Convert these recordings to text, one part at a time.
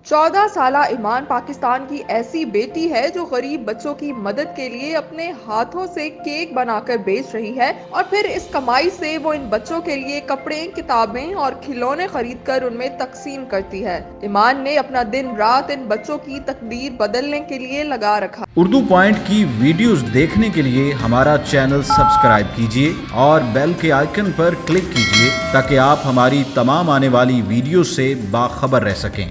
14 साला ईमान पाकिस्तान की ऐसी बेटी है जो गरीब बच्चों की मदद के लिए अपने हाथों से केक बनाकर बेच रही है और फिर इस कमाई से वो इन बच्चों के लिए कपड़े, किताबें और खिलौने खरीदकर उनमें तकसीम करती है। ईमान ने अपना दिन रात इन बच्चों की तकदीर बदलने के लिए लगा रखा। उर्दू पॉइंट की वीडियोस देखने के लिए हमारा चैनल सब्सक्राइब कीजिए और बेल के आइकन पर क्लिक कीजिए ताकि आप हमारी तमाम आने वाली वीडियो से बाखबर रह सकें।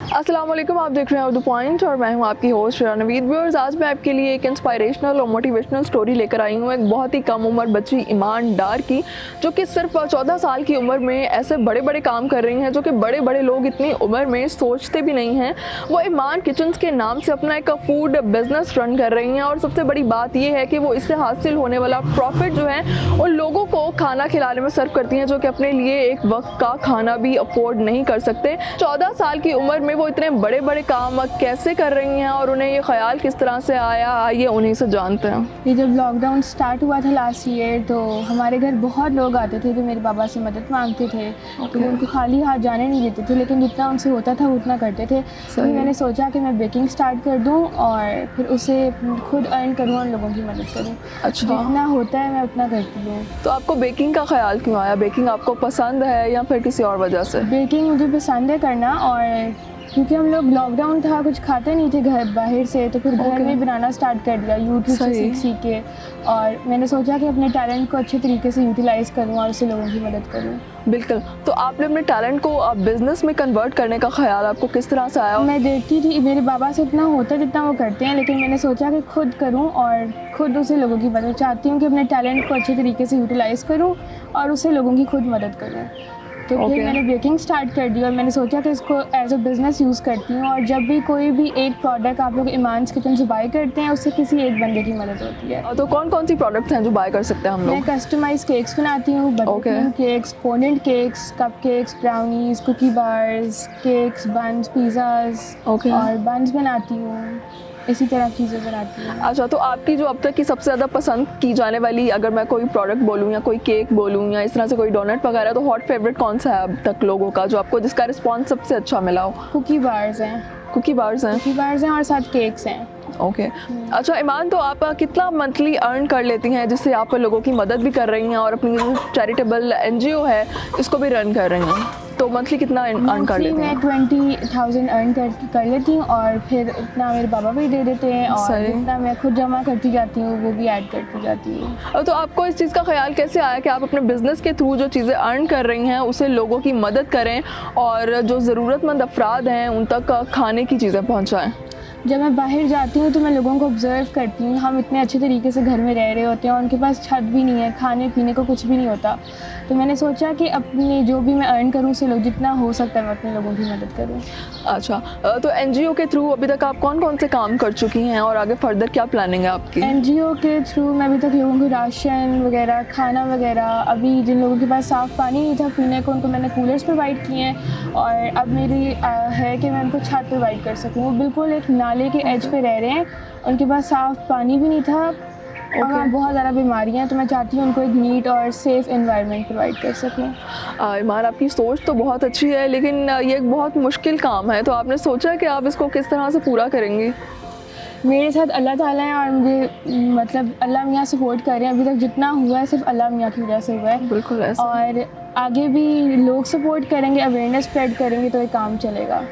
अस्सलाम वालेकुम, आप देख रहे हैं उर्दू पॉइंट और मैं हूं आपकी होस्ट नवीद। व्यूअर्स, आज मैं आपके लिए एक इंस्पायरेशनल और मोटिवेशनल स्टोरी लेकर आई हूं एक बहुत ही कम उम्र बच्ची ईमान डार की, जो कि सिर्फ 14 साल की उम्र में ऐसे बड़े बड़े काम कर रही हैं जो कि बड़े बड़े लोग इतनी उम्र में सोचते भी नहीं हैं। वो ईमान किचन्स के नाम से अपना एक फूड बिजनेस रन कर रही हैं और सबसे बड़ी बात यह है कि वो इससे हासिल होने वाला प्रॉफिट जो है उन लोगों को खाना खिलाने में सर्व करती हैं जो कि अपने लिए एक वक्त का खाना भी अफोर्ड नहीं कर सकते। 14 साल की उम्र में वो इतने बड़े बड़े काम कैसे कर रही हैं और उन्हें ये ख्याल किस तरह से आया, आइए उन्हीं से जानते हैं। ये जब लॉकडाउन स्टार्ट हुआ था लास्ट ईयर, तो हमारे घर बहुत लोग आते थे जो मेरे पापा से मदद मांगते थे। तो वो उनको खाली हाथ जाने नहीं देते थे, लेकिन जितना उनसे होता था वो उतना करते थे। तो मैंने सोचा कि मैं बेकिंग स्टार्ट कर दूं और फिर उसे खुद अर्न करूं और लोगों की मदद करूं। अच्छा, जितना होता है मैं उतना करती हूँ। तो आपको बेकिंग का ख्याल क्यों आया? बेकिंग आपको पसंद है या फिर किसी और वजह से? बेकिंग मुझे पसंद है करना, और क्योंकि हम लोग लॉकडाउन था, कुछ खाते नहीं थे घर बाहर से, तो फिर घर में बनाना स्टार्ट कर दिया यूट्यूब से सीख के। और मैंने सोचा कि अपने टैलेंट को अच्छे तरीके से यूटिलाइज़ करूँ और उससे लोगों की मदद करूँ। बिल्कुल। तो आपने अपने टैलेंट को बिजनेस में कन्वर्ट करने का ख्याल आपको किस तरह से आया? मैं देखती थी मेरे बाबा से इतना होता जितना वो करते हैं, लेकिन मैंने सोचा कि खुद करूं और खुद उसे लोगों की मदद चाहती हूं कि अपने टैलेंट को अच्छे तरीके से यूटिलाइज़ करूं और उससे लोगों की खुद मदद करूं। तो फिर मैंने बेकिंग स्टार्ट कर दी और मैंने सोचा कि इसको एज अ बिज़नेस यूज़ करती हूँ। और जब भी कोई भी एक प्रोडक्ट आप लोग ईमान्स किचन से बाय करते हैं, उससे किसी एक बंदे की मदद होती है। तो कौन कौन सी प्रोडक्ट्स हैं जो बाय कर सकते हैं हम लोग? मैं कस्टमाइज केक्स बनाती हूँ, butter cakes, fondant cakes, cupcakes, brownies, cookie bars, cakes, buns, pizzas और बन्स बनाती हूँ। इसी तरह चीज़ें बनाती हूँ। अच्छा, तो आपकी जो अब तक की सबसे ज़्यादा पसंद की जाने वाली, अगर मैं कोई प्रोडक्ट बोलूँ या कोई केक बोलूँ या इस तरह से कोई डोनट वगैरह, तो हॉट फेवरेट कौन सा है अब तक लोगों का जो आपको जिसका रिस्पॉन्स सबसे अच्छा मिला हो? कुकी बार्स हैं। कुकी बार्स हैं और साथ केक्स हैं। ओके। अच्छा ईमान, तो आप कितना मंथली अर्न कर लेती हैं जिससे आप लोगों की मदद भी कर रही हैं और अपनी जो चैरिटेबल NGO है इसको भी रन कर रही हैं? तो मंथली कितना अर्न कर लेती हैं? मैं 20,000 अर्न कर लेती हूँ और फिर उतना मेरे पापा भी दे देते हैं और जितना मैं खुद जमा करती जाती हूँ वो भी ऐड करती जाती हूँ। तो आपको इस चीज़ का ख्याल कैसे आया कि आप अपने बिजनेस के थ्रू जो चीज़ें अर्न कर रही हैं उसे लोगों की मदद करें और जो ज़रूरतमंद अफराद हैं उन तक खाने की चीज़ें पहुँचाएँ? जब मैं बाहर जाती हूँ तो मैं लोगों को ऑब्ज़र्व करती हूँ। हम इतने अच्छे तरीके से घर में रह रहे होते हैं और उनके पास छत भी नहीं है, खाने पीने को कुछ भी नहीं होता। तो मैंने सोचा कि अपने जो भी मैं अर्न करूँ उससे जितना हो सकता है मैं अपने लोगों की मदद करूँ। अच्छा, तो NGO के थ्रू अभी तक आप कौन कौन से काम कर चुकी हैं और आगे फर्दर क्या प्लानिंग है आपकी? NGO के थ्रू मैं अभी तक लोगों को राशन वगैरह, खाना वगैरह, अभी जिन लोगों के पास साफ़ पानी नहीं था पीने को, उनको मैंने कूलर्स प्रोवाइड किए हैं। और अब मेरी है कि मैं उनको छत प्रोवाइड कर सकूँ। वो बिल्कुल एक नाले के एज पे रह रहे हैं, उनके पास साफ़ पानी भी नहीं था और वहाँ बहुत ज़्यादा बीमारियाँ हैं। तो मैं चाहती हूँ उनको एक नीट और सेफ़ एनवायरनमेंट प्रोवाइड कर सकूँ। ईमान, आपकी सोच तो बहुत अच्छी है, लेकिन ये एक बहुत मुश्किल काम है, तो आपने सोचा कि आप इसको किस तरह से पूरा करेंगी? मेरे साथ अल्लाह ताला है और मुझे मतलब अल्लाह मियाँ सपोर्ट कर रहे हैं। अभी तक जितना हुआ है सिर्फ अल्लाह मियाँ की वजह से हुआ है। बिल्कुल ऐसा। और आगे भी लोग सपोर्ट करेंगे, अवेयरनेस स्प्रेड करेंगे तो ये काम चलेगा।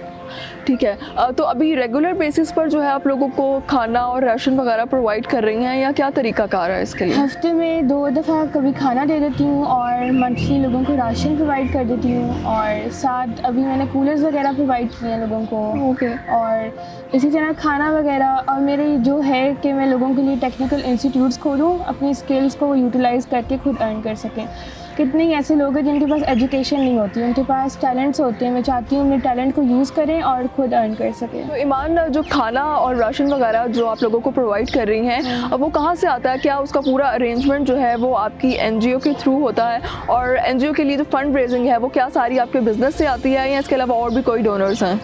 ठीक है। तो अभी रेगुलर बेसिस पर जो है आप लोगों को खाना और राशन वगैरह प्रोवाइड कर रही हैं या क्या तरीका कार है इसके लिए? हफ्ते में 2 दफ़ा कभी खाना दे देती हूँ और मंथली लोगों को राशन प्रोवाइड कर देती हूँ। और साथ अभी मैंने कूलर्स वगैरह प्रोवाइड किए हैं लोगों को। और इसी तरह खाना वगैरह। और मेरी जो है कि मैं लोगों के लिए टेक्निकल इंस्टीट्यूट्स खोलूँ, अपनी स्किल्स को यूटिलाइज़ करके खुद अर्न कर सकें। कितने ही ऐसे लोग हैं जिनके पास एजुकेशन नहीं होती, उनके पास टैलेंट्स होते हैं। मैं चाहती हूँ अपने टैलेंट को यूज़ करें और खुद अर्न कर सकें। तो ईमान, जो खाना और राशन वगैरह जो आप लोगों को प्रोवाइड कर रही हैं, अब वो कहाँ से आता है? क्या उसका पूरा अरेंजमेंट जो है वो आपकी NGO के थ्रू होता है? और NGO के लिए जो फंड रेजिंग है वो क्या सारी आपके बिजनेस से आती है या इसके अलावा और भी कोई डोनर्स हैं?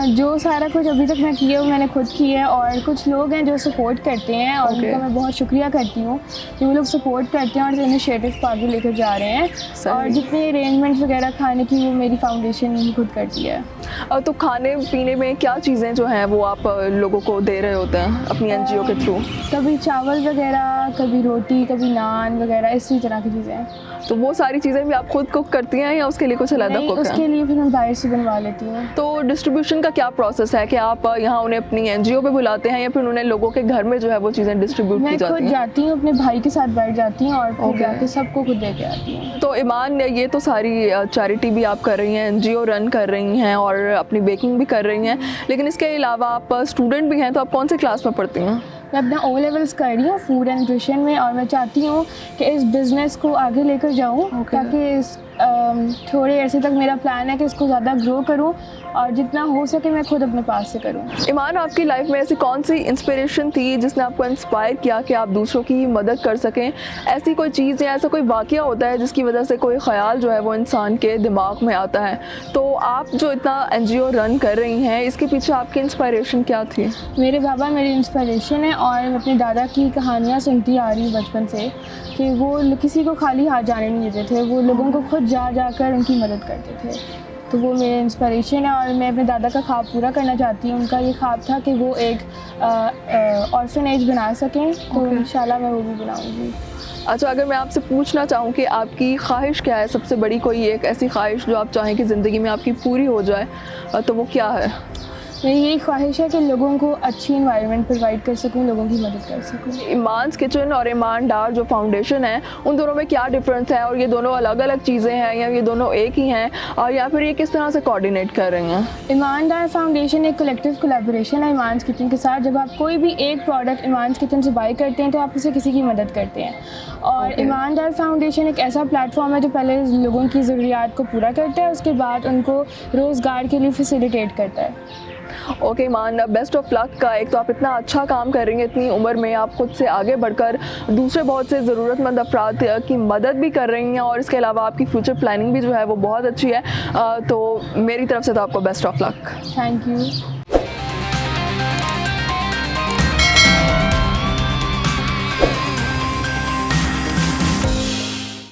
जो सारा कुछ अभी तक मैं किया वो मैंने खुद किया है, और कुछ लोग हैं जो सपोर्ट करते हैं और उनका मैं बहुत शुक्रिया करती हूँ कि वो लोग सपोर्ट करते हैं और इनिशिएटिव को आगे लेकर जा रहे हैं। और जितने अरेंजमेंट्स वगैरह खाने की वो मेरी फाउंडेशन ही खुद करती है। तो खाने पीने में क्या चीज़ें जो हैं वो आप लोगों को दे रहे होते हैं अपनी एनजीओ के थ्रू? कभी चावल वगैरह, कभी रोटी, कभी नान वगैरह, इसी तरह की चीज़ें। तो वो सारी चीज़ें भी आप खुद कुक करती हैं या उसके लिए कुछ अलग कुक है? उसके लिए फिर मैं बाहर से बनवा लेती हूँ। तो डिस्ट्रीब्यूशन का क्या प्रोसेस है कि आप यहाँ उन्हें अपनी एनजीओ पे बुलाते हैं या फिर उन्हें लोगों के घर में जो है वो चीज़ें डिस्ट्रीब्यूट की जाती हैं? मैं खुद जाती हूँ, अपने भाई के साथ बैठ जाती हूँ और फिर जाके सबको खुद दे के आती हूँ। तो ईमान, ये तो सारी चैरिटी भी आप कर रही हैं, एनजीओ रन कर रही हैं और अपनी बेकिंग भी कर रही हैं, लेकिन इसके अलावा आप स्टूडेंट भी हैं, तो आप कौन से क्लास में पढ़ती हैं? मैं अपना ओ लेवल्स कर रही हूँ फूड एंड न्यूट्रिशन में, और मैं चाहती हूँ कि इस बिज़नेस को आगे लेकर जाऊँ ताकि इस थोड़े ऐसे तक मेरा प्लान है कि इसको ज़्यादा ग्रो करूँ और जितना हो सके मैं खुद अपने पास से करूँ। ईमान, आपकी लाइफ में ऐसी कौन सी इंस्पिरेशन थी जिसने आपको इंस्पायर किया कि आप दूसरों की मदद कर सकें? ऐसी कोई चीज़ या ऐसा कोई वाक़या होता है जिसकी वजह से कोई ख़्याल जो है वो इंसान के दिमाग में आता है? तो आप जो इतना एनजीओ रन कर रही हैं, इसके पीछे आपकी इंस्पिरेशन क्या थी? मेरे बाबा मेरी इंस्पिरेशन है, और मैं अपने दादा की कहानियाँ सुनती आ रही हूँ बचपन से कि वो किसी को खाली हाथ जाने नहीं देते थे, वो लोगों को खुद जाकर उनकी मदद करते थे। तो वो मेरे इंस्पिरेशन है और मैं अपने दादा का ख्वाब पूरा करना चाहती हूँ। उनका ये ख्वाब था कि वो एक ऑर्फनेज बना सकें, तो इंशाल्लाह मैं वो भी बनाऊँगी। अच्छा, अगर मैं आपसे पूछना चाहूँ कि आपकी ख्वाहिश क्या है, सबसे बड़ी कोई एक ऐसी ख्वाहिश जो आप चाहें कि ज़िंदगी में आपकी पूरी हो जाए, तो वो क्या है? मेरी यही ख्वाहिश है कि लोगों को अच्छी इन्वायरमेंट प्रोवाइड कर सकूं, लोगों की मदद कर सकूं। ईमान्स किचन और ईमान डार जो फाउंडेशन है, उन दोनों में क्या डिफरेंस है, और ये दोनों अलग अलग चीज़ें हैं या ये दोनों एक ही हैं, और या फिर ये किस तरह से कोऑर्डिनेट कर रही हैं? ईमान डार फाउंडेशन एक कलेक्टिव कोलैबोरेशन है ईमान्स किचन के साथ। जब आप कोई भी एक प्रोडक्ट ईमान्स किचन से बाई करते हैं तो आप उसे किसी की मदद करते हैं, और ईमान डार फाउंडेशन एक ऐसा प्लेटफॉर्म है जो पहले लोगों की ज़रूरियात को पूरा करता है, उसके बाद उनको रोज़गार के लिए फैसिलिटेट करता है। Okay Iman, best of luck का। एक तो आप इतना अच्छा काम कर रही हैं, इतनी उम्र में आप खुद से आगे बढ़कर दूसरे बहुत से ज़रूरतमंद अफराद की मदद भी कर रही हैं, और इसके अलावा आपकी फ्यूचर प्लानिंग भी जो है वो बहुत अच्छी है। तो मेरी तरफ से तो आपको best of luck. Thank you.